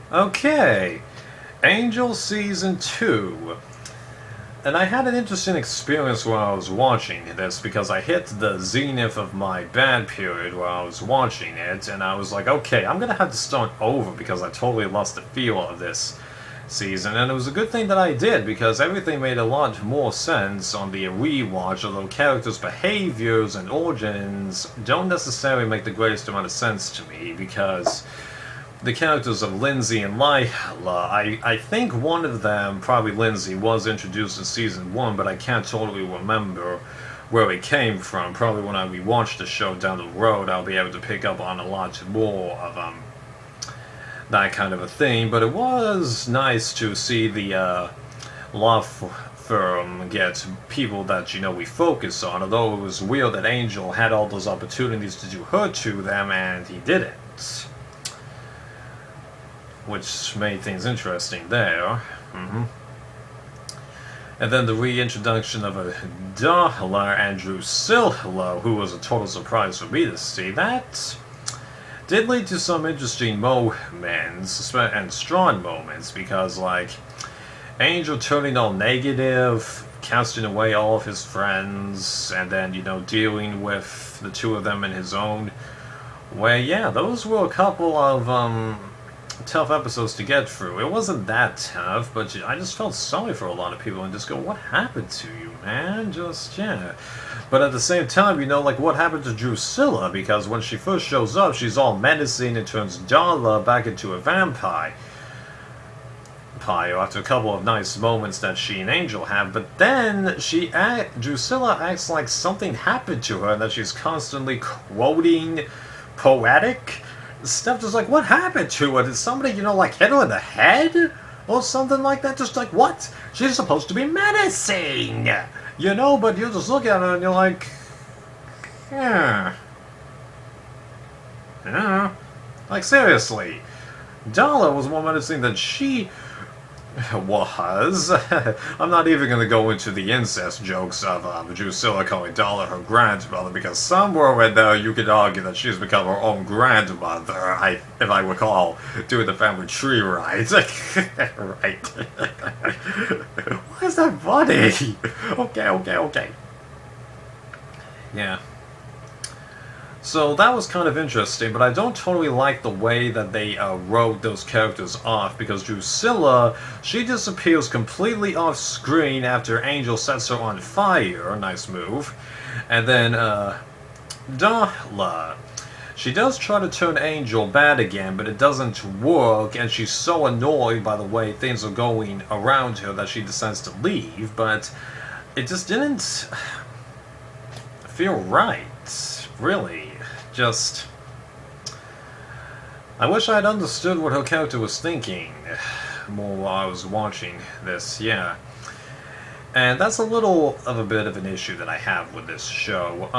Okay, Angel Season 2. And I had an interesting experience while I was watching this because I hit the zenith of my bad period while I was watching it, and I was like, okay, I'm gonna have to start over because I totally lost the feel of this season. And it was a good thing that I did because everything made a lot more sense on the rewatch, although characters' behaviors and origins don't necessarily make the greatest amount of sense to me because the characters of Lindsay and Lila, I think one of them, probably Lindsay, was introduced in season 1, but I can't totally remember where it came from. Probably when I rewatch the show down the road, I'll be able to pick up on a lot more of that kind of a thing. But it was nice to see the law firm get people that we focus on. Although it was weird that Angel had all those opportunities to do her to them, and he didn't, which made things interesting there. And then the reintroduction of a Darla and Drusilla, who was a total surprise for me to see. That did lead to some interesting moments, and strong moments, because, like, Angel turning all negative, casting away all of his friends, and then, dealing with the two of them in his own way. Yeah, those were a couple of, tough episodes to get through. It wasn't that tough, but I just felt sorry for a lot of people and just go, what happened to you, man? Yeah. But at the same time, like, what happened to Drusilla? Because when she first shows up, she's all menacing and turns Darla back into a vampire after a couple of nice moments that she and Angel have, but then Drusilla acts like something happened to her and that she's constantly quoting poetic stuff. Just like, what happened to her? Did somebody, like, hit her in the head? Or something like that? Just like, what? She's supposed to be menacing! But you just look at her and you're like, yeah. Yeah. Like, seriously. Darla was more menacing than she was. I'm not even going to go into the incest jokes of Drusilla calling Darla her grandmother, because somewhere in there you could argue that she's become her own grandmother, if I recall, doing the family tree right. Right. Why is that funny? Okay. Yeah. So that was kind of interesting, but I don't totally like the way that they wrote those characters off, because Drusilla, she disappears completely off screen after Angel sets her on fire, nice move, and then Darla, she does try to turn Angel bad again, but it doesn't work, and she's so annoyed by the way things are going around her that she decides to leave, but it just didn't feel right, really. I wish I had understood what her character was thinking more while I was watching this, yeah. And that's a little of a bit of an issue that I have with this show.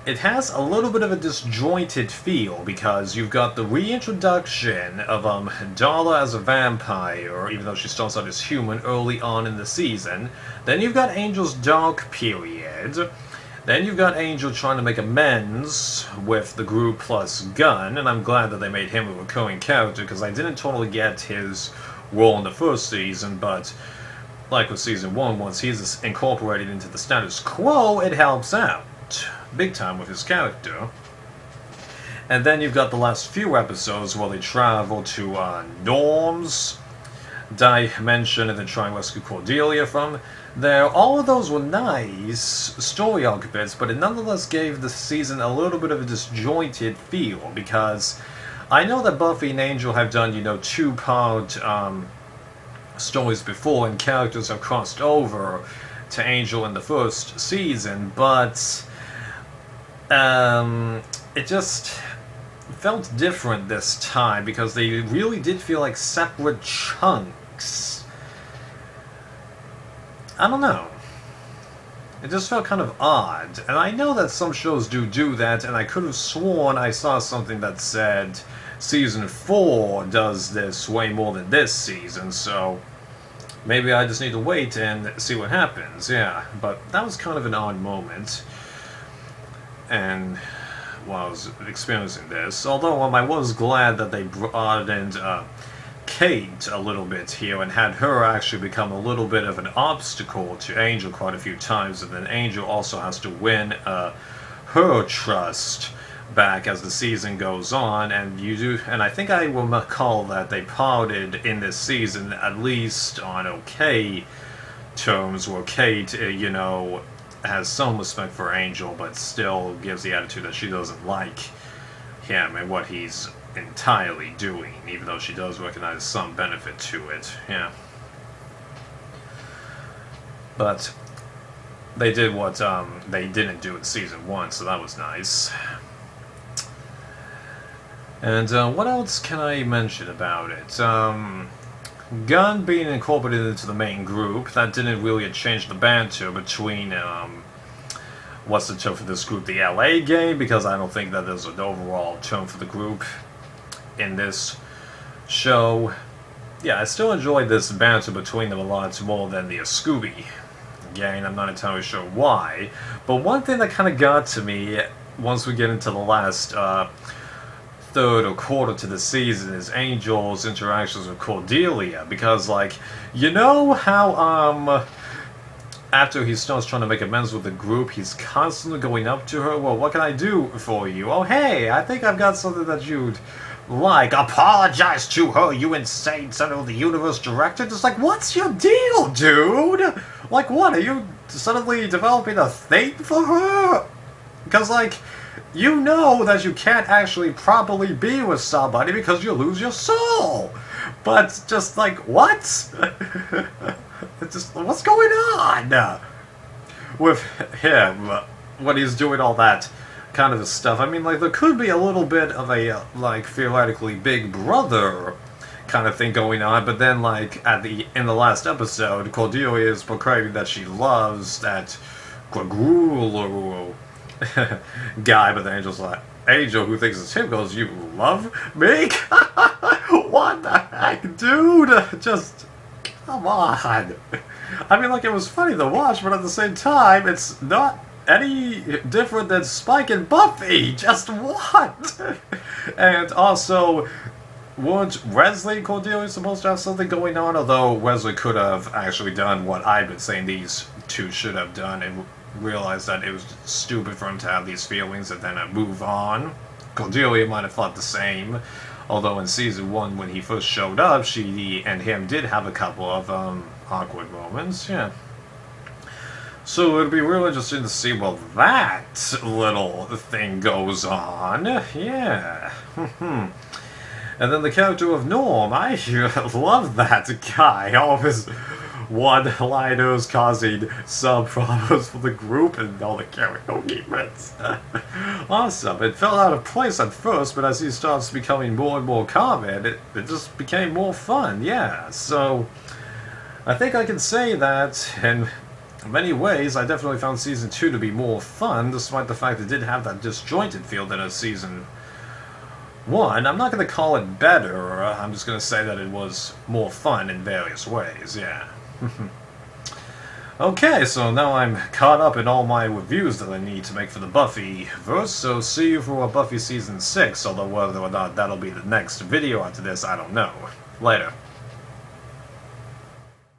It has a little bit of a disjointed feel, because you've got the reintroduction of Darla as a vampire, even though she starts out as human early on in the season. Then you've got Angel's dark period. Then you've got Angel trying to make amends with the group plus Gunn, and I'm glad that they made him a recurring character, because I didn't totally get his role in the first season, but like with season 1, once he's incorporated into the status quo, it helps out big time with his character. And then you've got the last few episodes where they travel to Norm's dimension and then try and rescue Cordelia from there. All of those were nice story arc bits, but it nonetheless gave the season a little bit of a disjointed feel, because I know that Buffy and Angel have done, 2-part stories before, and characters have crossed over to Angel in the first season, but it just felt different this time, because they really did feel like separate chunks. I don't know. It just felt kind of odd. And I know that some shows do that, and I could have sworn I saw something that said Season 4 does this way more than this season, so maybe I just need to wait and see what happens, yeah. But that was kind of an odd moment. And while I was experiencing this. Although I was glad that they brought in Kate a little bit here and had her actually become a little bit of an obstacle to Angel quite a few times, and then Angel also has to win her trust back as the season goes on, and I think I will recall that they parted in this season at least on okay terms, where Kate, has some respect for Angel, but still gives the attitude that she doesn't like him and what he's entirely doing, even though she does recognize some benefit to it. Yeah. But they did what they didn't do in season 1, so that was nice. And what else can I mention about it? Gunn being incorporated into the main group, that didn't really change the banter between what's the term for this group, the LA gang, because I don't think that there's an overall term for the group in this show. Yeah, I still enjoyed this banter between them a lot more than the Scooby gang. I'm not entirely sure why, but one thing that kind of got to me once we get into the last third or quarter to the season is Angel's interactions with Cordelia, because how after he starts trying to make amends with the group, he's constantly going up to her, well, what can I do for you? Oh, hey, I think I've got something that you'd like. Apologize to her, you insane son of the universe director. Just what's your deal, dude? What, are you suddenly developing a thing for her? Because, you know that you can't actually properly be with somebody because you lose your soul. But just what? Just what's going on with him when he's doing all that kind of stuff? I mean, there could be a little bit of a theoretically Big Brother kind of thing going on, but then in the last episode, Cordelia is proclaiming that she loves that Quagrulo guy, but the Angel, who thinks it's him, goes, "You love me?" What the heck, dude? Just come on. I mean, it was funny to watch, but at the same time, it's not any different than Spike and Buffy. Just what? And also, weren't Wesley and Cordelia supposed to have something going on? Although Wesley could have actually done what I've been saying these two should have done and realized that it was stupid for him to have these feelings and then move on. Cordelia might have thought the same, although in season 1 when he first showed up, she and him did have a couple of awkward moments. Yeah. So it'll be real interesting to see what that little thing goes on. Yeah. And then the character of Norm, I love that guy. All of his one-liners causing some problems for the group and all the karaoke bits. Awesome. It fell out of place at first, but as he starts becoming more and more common, it just became more fun. Yeah, so I think I can say that in many ways I definitely found season 2 to be more fun, despite the fact it did have that disjointed feel that a season 1. I'm not going to call it better, I'm just going to say that it was more fun in various ways, yeah. Okay, so now I'm caught up in all my reviews that I need to make for the Buffy-verse, so see you for Buffy Season 6, although whether or not that'll be the next video after this, I don't know. Later.